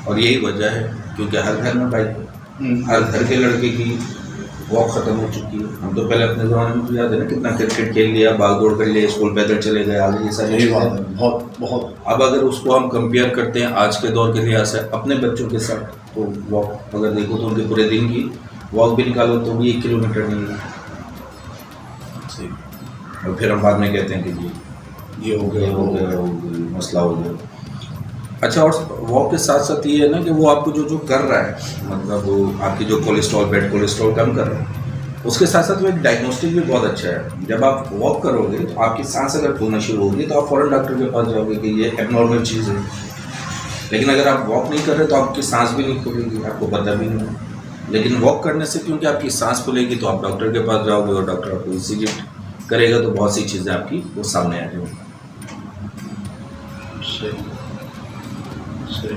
और यही वजह है क्योंकि हर घर में बाइक है, हर घर के लड़के की वॉक ख़त्म हो चुकी है। हम तो पहले अपने ज़माने में तो याद है ना कितना क्रिकेट खेल लिया, भाग दौड़ कर लिया, स्कूल पैदल चले गए, आगे ये सारी यही बात चीज़ें। है, बहुत बहुत। अब अगर उसको हम कंपेयर करते हैं आज के दौर के लिहाज से अपने बच्चों के साथ, तो वॉक अगर देखो तो उनके पूरे दिन की वॉक भी निकालो तो भी 1 किलोमीटर नहीं है। सही। और फिर हम बाद में कहते हैं कि जी ये हो गया, हो गया, मसला हो गया। अच्छा, और वॉक के साथ साथ ये है ना कि वो आपको जो जो कर रहा है, मतलब वो आपकी जो कोलेस्ट्रॉल, बैड कोलेस्ट्रॉल कम कर रहा है, उसके साथ साथ वो एक डायग्नोस्टिक भी बहुत अच्छा है। जब आप वॉक करोगे तो आपकी सांस अगर फूलना शुरू होगी तो आप फ़ौरन डॉक्टर के पास जाओगे कि ये एबनॉर्मल चीज़ है। लेकिन अगर आप वॉक नहीं कर रहे तो आपकी सांस भी नहीं खुलेगी, आपको पता भी नहीं। लेकिन वॉक करने से क्योंकि आपकी सांस खुलेगी तो आप डॉक्टर के पास जाओगे और डॉक्टर आपको ईसीजी करेगा तो बहुत सी चीज़ें आपकी वो सामने आ जाएंगी। सही सही।